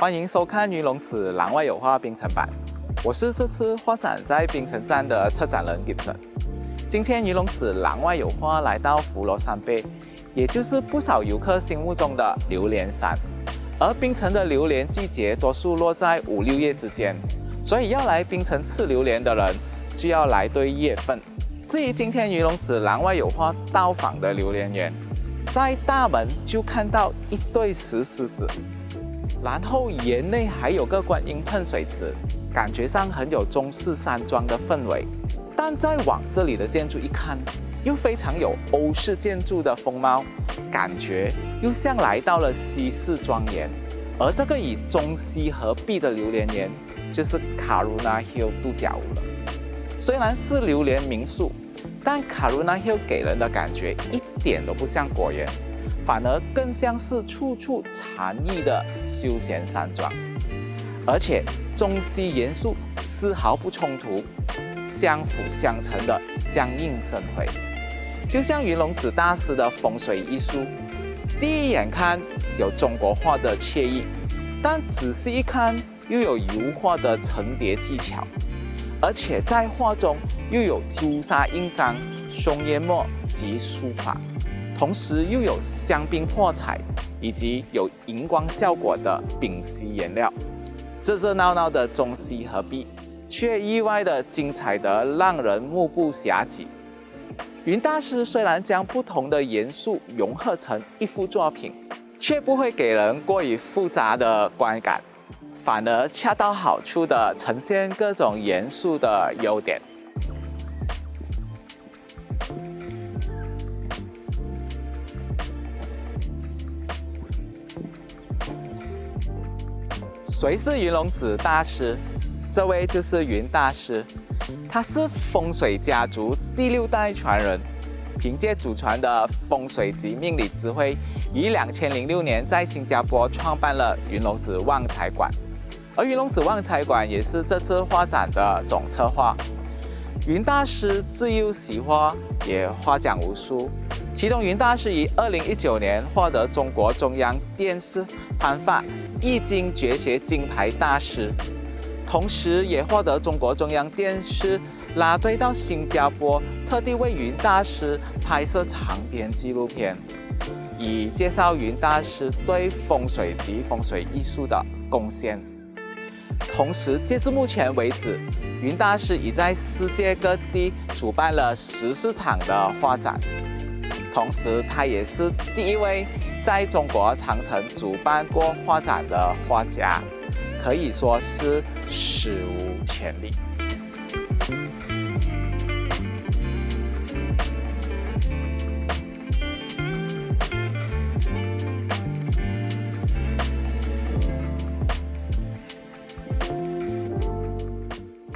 欢迎收看云龙子廊外有画槟城版。我是这次画展在槟城站的策展人 Gibson。今天云龙子廊外有画来到福罗山贝，也就是不少游客心目中的榴莲山。而槟城的榴莲季节多数落在5、6月之间，所以要来槟城吃榴莲的人就要来对月份。至于今天云龙子廊外有画到访的榴莲园，在大门就看到一对石狮子，然后园内还有个观音喷水池，感觉上很有中式山庄的氛围。但再往这里的建筑一看，又非常有欧式建筑的风貌，感觉又像来到了西式庄园。而这个以中西合璧的榴莲园，就是 Karuna Hill 度假屋了。虽然是榴莲民宿，但 Karuna Hill 给人的感觉一点都不像果园，反而更像是处处禅意的休闲山庄。而且中西元素丝毫不冲突，相辅相成的相映生辉，就像云龙子大师的风水艺术，第一眼看有中国画的惬意，但仔细一看又有油画的层叠技巧，而且在画中又有朱砂印章、松烟墨及书法，同时又有香槟破彩以及有荧光效果的丙烯颜料，热热闹闹的中西合璧，却意外的精彩得让人目不暇接。云大师虽然将不同的元素融合成一幅作品，却不会给人过于复杂的观感，反而恰到好处地呈现各种元素的优点。谁是云龙子大师？这位就是云大师，他是风水家族第6代传人，凭借祖传的风水及命理智慧，于2006年在新加坡创办了云龙子旺财馆。而云龙子旺财馆也是这次画展的总策划。云大师自幼习画，也画讲无数，其中云大师于2019年获得中国中央电视颁发易经绝学金牌大师，同时也获得中国中央电视拉队到新加坡，特地为云大师拍摄长篇纪录片，以介绍云大师对风水及风水艺术的贡献。同时，截至目前为止，云大师已在世界各地主办了14场的画展，同时他也是第一位在中国长城主办过画展的画家，可以说是史无前例。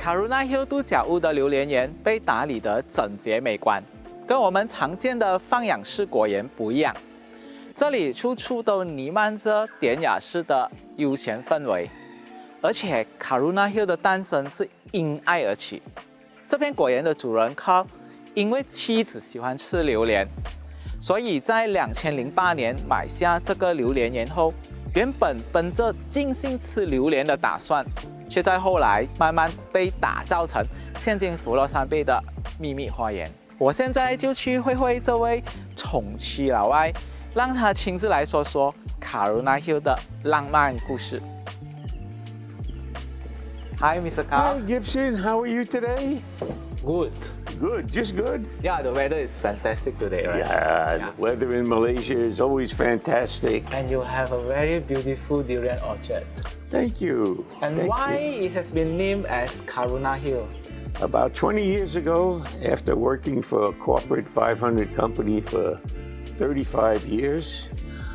Karuna Hill 度假屋的榴莲园被打理得整洁美观，跟我们常见的放养式果园不一样。这里处处都弥漫着典雅式的悠闲氛围，而且 Karuna Hill 的诞生是因爱而起。这片果园的主人 Carl 因为妻子喜欢吃榴莲，所以在2008年买下这个榴莲园后，原本奔着尽兴吃榴莲的打算，却在后来慢慢被打造成现今福罗山贝的秘密花园。我现在就去会会这位宠妻老外，让他亲自来说说 Karuna Hill 的浪漫故事。Hi, Mr. Carl. Hi, Gibson. How are you today? Good. Good, just good. Yeah, the weather is fantastic today, right? Yeah, the weather in Malaysia is always fantastic. And you have a very beautiful durian orchard. Thank you. And Thank why you. it has been named as Karuna Hill? About 20 years ago, after working for a corporate 500 company for 35 years,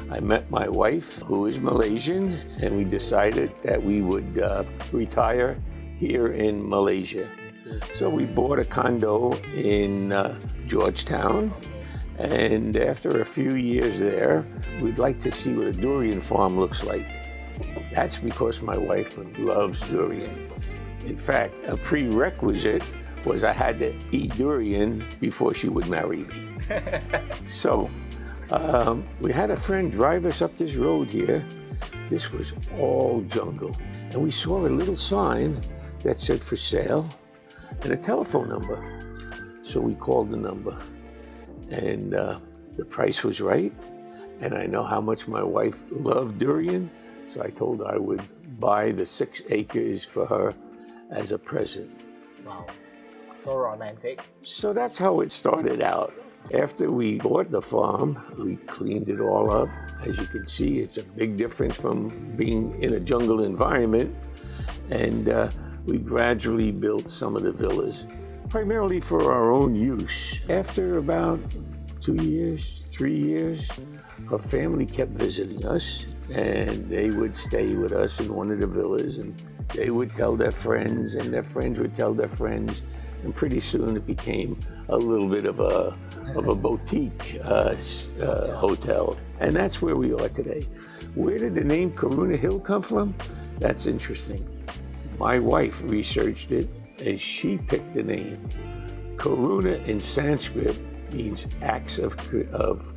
I met my wife, who is Malaysian, and we decided that we would retire here in Malaysia. So we bought a condo in Georgetown, and after a few years there, we'd like to see what a durian farm looks like. That's because my wife loves durian. In fact, a prerequisite was I had to eat durian before she would marry me. So we had a friend drive us up this road here, this was all jungle. And we saw a little sign that said for sale and a telephone number. So we called the number, and the price was right. And I know how much my wife loved durian, so I told her I would buy the 6 acres for her as a present. Wow, so romantic. So that's how it started out. After we bought the farm, we cleaned it all up. As you can see, it's a big difference from being in a jungle environment. And we gradually built some of the villas, primarily for our own use. After about 2 years, 3 years, her family kept visiting us, and they would stay with us in one of the villas, and they would tell their friends, and their friends would tell their friends, and pretty soon it became a little bit of a boutique hotel. And that's where we are today. Where did the name Karuna Hill come from? That's interesting. My wife researched it, and she picked the name. Karuna in Sanskrit means acts of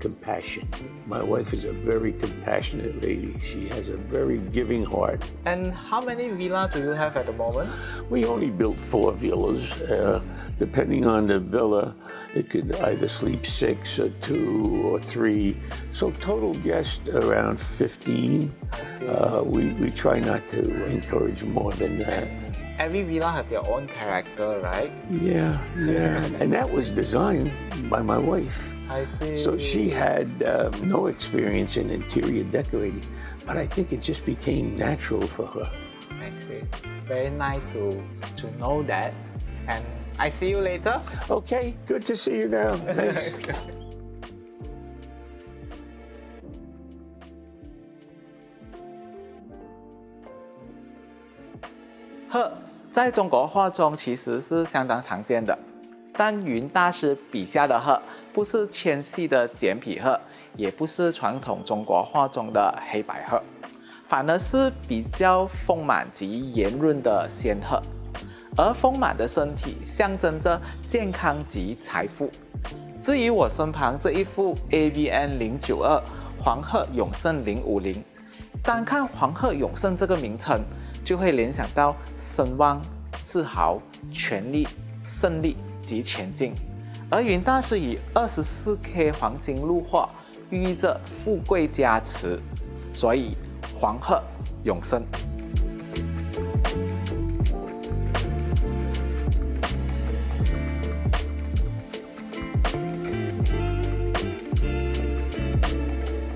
compassion. My wife is a very compassionate lady. She has a very giving heart. And how many villas do you have at the moment? We only built 4 villas. Depending on the villa, it could either sleep 6 or 2 or 3. So total guests around 15. We try not to encourage more than that. Every villa have their own character, right? Yeah. And that was designed by my wife. I see. So she had no experience in interior decorating, but I think it just became natural for her. I see. Very nice to know that. And I see you later. Okay, good to see you now. Nice. 鹤在中国画中其实是相当常见的，但云大师笔下的鹤不是纤细的简笔鹤，也不是传统中国画中的黑白鹤，反而是比较丰满及圆润的仙鹤。而丰满的身体象征着健康及财富。至于我身旁这一幅 AVN 092黄鹤永盛050，单看黄鹤永盛这个名称，就会联想到声望、自豪、权力、胜利及前进。而云大师以24K 黄金入画，寓意着富贵加持，所以黄鹤永盛。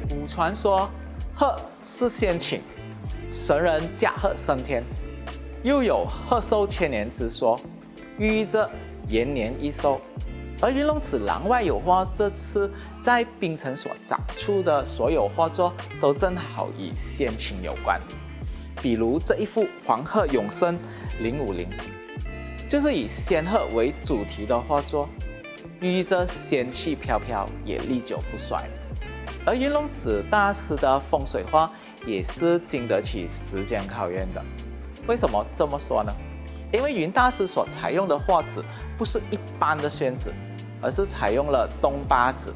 古传说鹤是仙禽，神人驾鹤升天，又有鹤寿千年之说，寓意着延年益寿。而云龙子廊外有画这次在槟城所展出的所有画作，都正好与仙禽有关。比如这一幅黄鹤永盛050，就是以仙鹤为主题的画作，寓意着仙气飘飘，也历久不衰。而云龙子大师的风水画也是经得起时间考验的。为什么这么说呢？因为云大师所采用的画纸不是一般的宣纸，而是采用了东巴纸，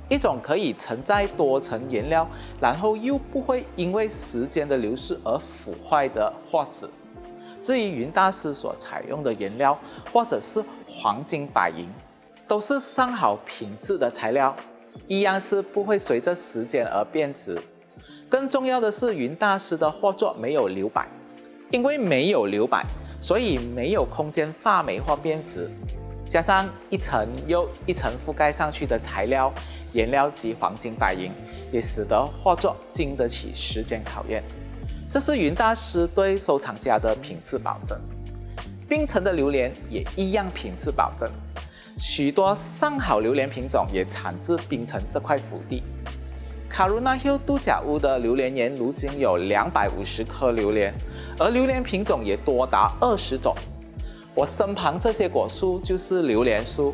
一种可以承载多层颜料，然后又不会因为时间的流逝而腐坏的画纸。至于云大师所采用的颜料，或者是黄金、白银，都是上好品质的材料，一样是不会随着时间而变质。更重要的是，云大师的画作没有留白，因为没有留白，所以没有空间发霉或变质。加上一层又一层覆盖上去的材料、颜料及黄金、白银，也使得画作经得起时间考验。这是云大师对收藏家的品质保证。槟城的榴莲也一样品质保证，许多上好榴莲品种也产自槟城这块福地。Karuna Hill 度假屋的榴莲园如今有250棵榴莲，而榴莲品种也多达20种。我身旁这些果树就是榴莲树。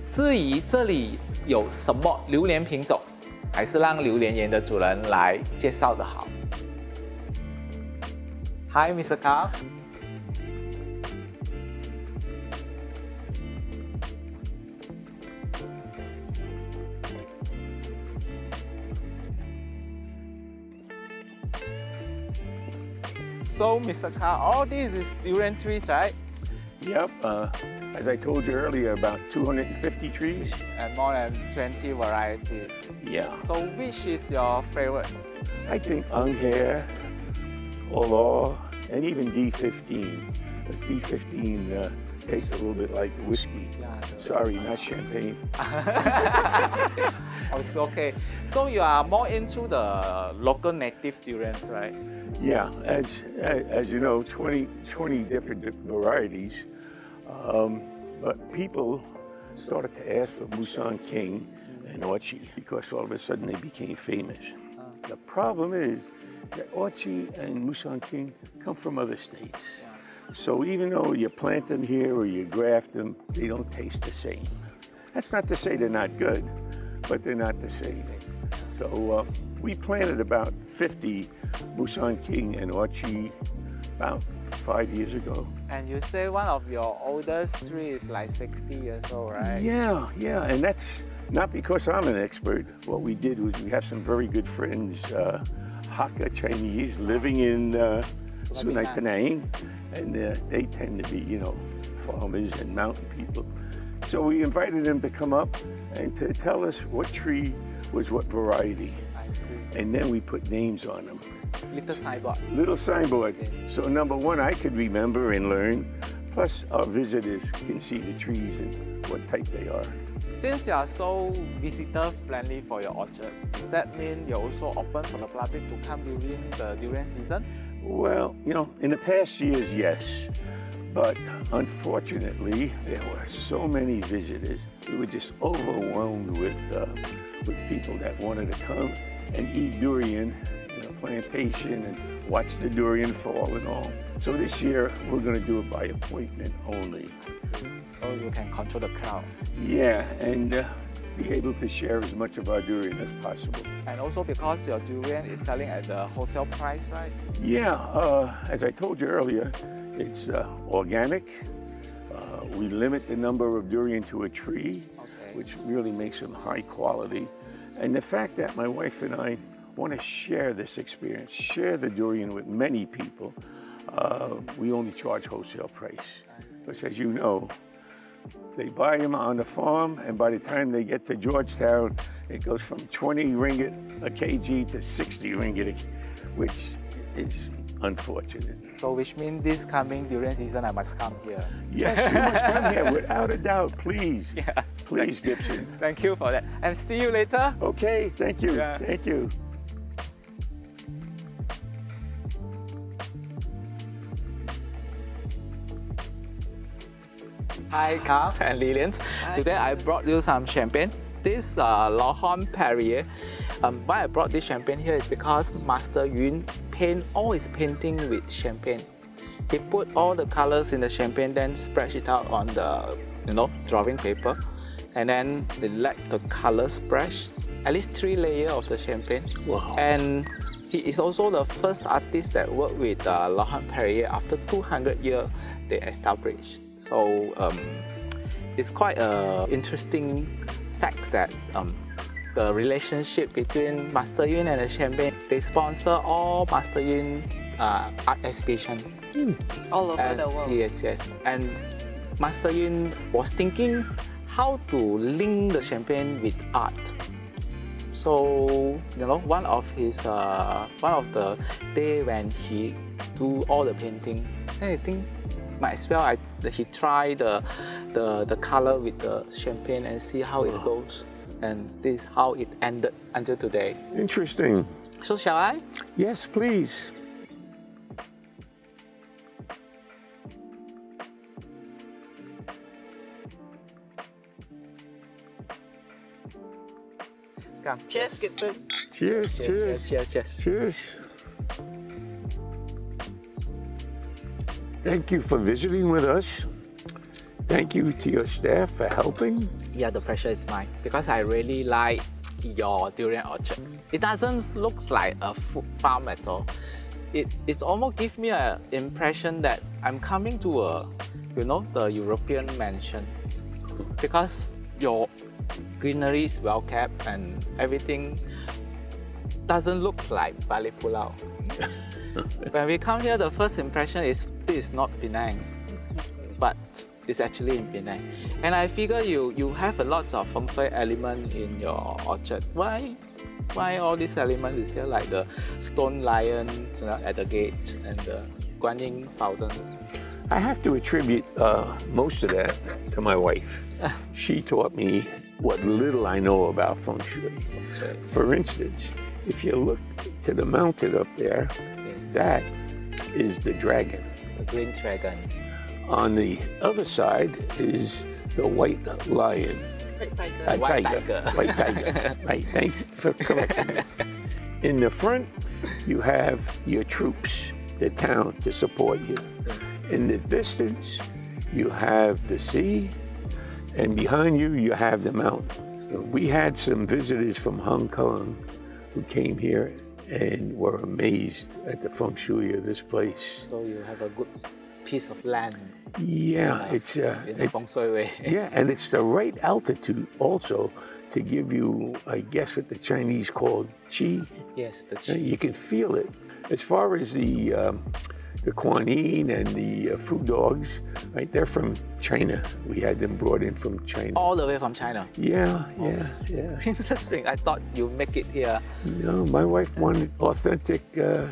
至于这里有什么榴莲品种，还是让榴莲园的主人来介绍的好。Hi, Mr. Carl. So, Mr. Carl, all this is durian trees, right? Yep. As I told you earlier, about 250 trees. And more than 20 varieties. Yeah. So, which is your favorite? I think Angher, Olor, and even D15. This D15 tastes a little bit like whiskey. Yeah, Sorry, not champagne. Oh, it's okay. So you are more into the local native durians, right? Yeah, as you know, 20 different varieties. But people started to ask for Musang King and Orchi because all of a sudden they became famous. The problem is that Orchi and Musang King come from other states. So even though you plant them here or you graft them, they don't taste the same. That's not to say they're not good, but they're not the same. So we planted about 50 Musang King and Orchi about 5 years ago. And you say one of your oldest trees is like 60 years old, right? Yeah, and that's not because I'm an expert. What we did was we have some very good friends, Hakka Chinese, living in Sungai Penang, and they tend to be, farmers and mountain people. So we invited them to come up and to tell us what tree was what variety. I see. And then we put names on them. Little signboard. Little signboard. Yes. So number one, I could remember and learn. Plus our visitors can see the trees and what type they are. Since you are so visitor friendly for your orchard, does that mean you're also open for the public to come during the durian season? Well, in the past years, yes. But unfortunately, there were so many visitors. We were just overwhelmed with people that wanted to come and eat durian in a plantation and watch the durian fall and all. So this year, we're going to do it by appointment only. So you can control the crowd. Yeah, and be able to share as much of our durian as possible. And also because your durian is selling at the wholesale price, right? Yeah, as I told you earlier, it's organic. We limit the number of durian to a tree, which really makes them high quality. And the fact that my wife and I want to share this experience, share the durian with many people, we only charge wholesale price. Because as you know, they buy them on the farm, and by the time they get to Georgetown, it goes from 20 ringgit a kg to 60 ringgit, which is unfortunate. So which means this coming durian season I must come here. Yes, you must come here without a doubt, please. Yeah. Please, Gibson. Thank you for that. And see you later. Okay, thank you. Yeah. Thank you. Hi, Carl and Lillian. Today I brought you some champagne. This Lahon Perrier. Why I brought this champagne here is because Master Yun paint all his painting with champagne. He put all the colors in the champagne, then spread it out on the drawing paper, and then they let the color spread. At least 3 layers of the champagne. Wow. And he is also the first artist that worked with Lahon Perrier after 200 years they established. So it's quite an interesting fact that the relationship between Master Yun and the champagne, they sponsor all Master Yun art exhibition. All over the world. Yes. And Master Yun was thinking how to link the champagne with art. So one of the day when he do all the painting, I think might as well he try the color with the champagne and see how it goes. And this is how it ended until today. Interesting. So shall I? Yes, please. Come. Cheers, Gibson. Cheers, cheers. Cheers. Cheers. Thank you for visiting with us. Thank you to your staff for helping. Yeah, the pressure is mine because I really like your durian orchard. It doesn't look like a food farm at all. It almost gives me an impression that I'm coming to the European mansion, because your greenery is well kept and everything doesn't look like Balik Pulau. When we come here, the first impression is this is not Penang, but it's actually in Penang. And I figure you have a lot of feng shui element in your orchard. Why all these elements is here, like the stone lion, at the gate and the Guanyin fountain? I have to attribute most of that to my wife. She taught me what little I know about feng shui. For instance, if you look to the mountain up there, that is the dragon. The green dragon. On the other side is the white lion. White tiger. White tiger. Right, thank you for correcting me. In the front, you have your troops, the town to support you. In the distance, you have the sea, and behind you, you have the mountain. We had some visitors from Hong Kong who came here and were amazed at the feng shui of this place. So you have a good piece of land. Yeah, it's in the feng shui way. Yeah, and it's the right altitude also to give you, I guess, what the Chinese call qi. Yes, the qi. You can feel it. As far as the Kuan Yin and the food dogs, right? They're from China. We had them brought in from China. All the way from China. Yeah. Interesting. I thought you make it here. No, my wife wanted authentic. Okay.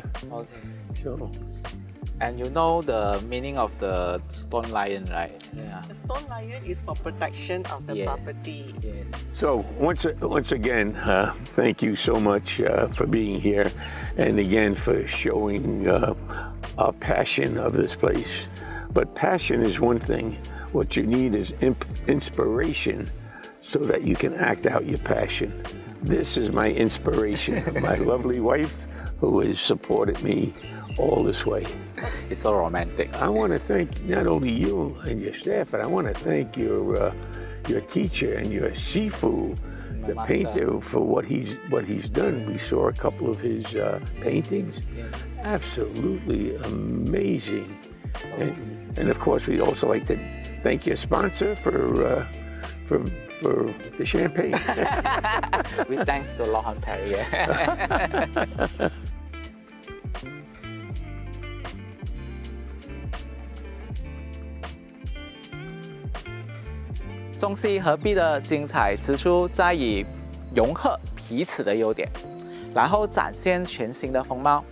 So. And you know the meaning of the stone lion, right? Yeah. The stone lion is for protection of the property. Yeah. So once again, thank you so much for being here, and again for showing our passion of this place. But passion is one thing. What you need is inspiration so that you can act out your passion. This is my inspiration, my lovely wife who has supported me all this way. It's so romantic. I want to thank not only you and your staff, but I want to thank your teacher and your Shifu, the master. painter, for what he's done. We saw a couple of his paintings. Absolutely amazing. And of course, we also like to thank your sponsor for the champagne. With thanks to Laurent Perrier. 中西合璧的精彩之处在于融合彼此的优点，然后展现全新的风貌。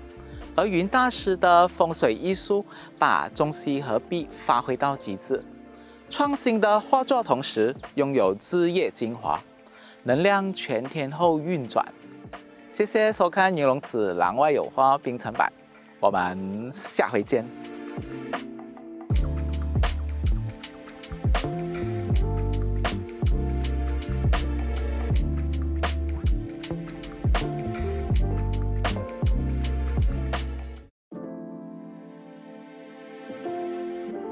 而云大师的风水艺术把中西合璧发挥到极致，创新的画作同时拥有枝叶精华，能量全天候运转。谢谢收看云龙子廊外有画槟城版，我们下回见。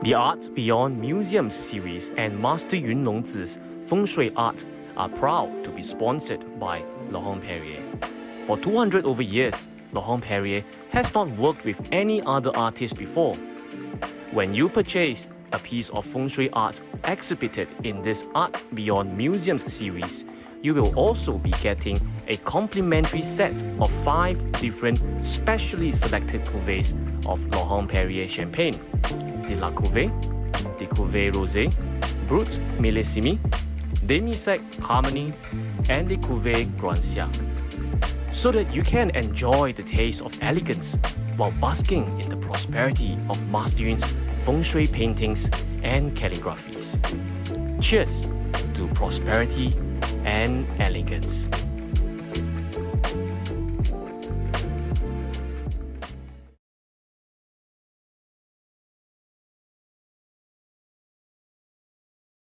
The Art Beyond Museums series and Master Yun Longzi's Feng Shui art are proud to be sponsored by Laurent Perrier. For 200 over years, Laurent Perrier has not worked with any other artist before. When you purchase a piece of Feng Shui art exhibited in this Art Beyond Museums series, you will also be getting a complimentary set of 5 different specially selected cuvées of Laurent Perrier champagne: the La Cuvée, the Cuvée Rosé, Brut Millésime, Demi-Sec Harmony, and the Cuvée Grand Siak, so that you can enjoy the taste of elegance while basking in the prosperity of Master Yun's feng shui paintings and calligraphies. Cheers to prosperity and elegance.